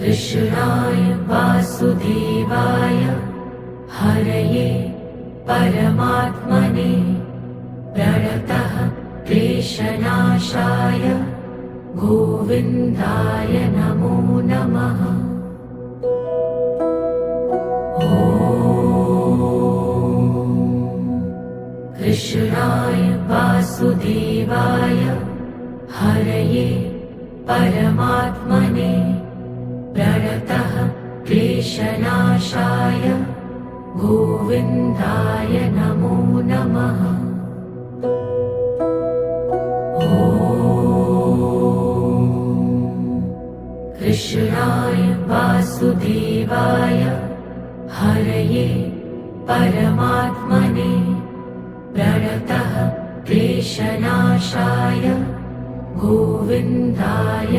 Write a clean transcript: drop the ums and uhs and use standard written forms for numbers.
कृष्णाय वासुदेवाय हरये परमात्मने प्रणतः क्लेशनाशाय गोविन्दाय नमो नमः। कृष्णाय वासुदेवाय हरये परमात्मने प्रणतः क्लेशनाशाय गोविन्दाय नमो नमः। कृष्णाय वासुदेवाय हरये परमात्मने प्रणतः क्लेशनाशाय गोविन्दाय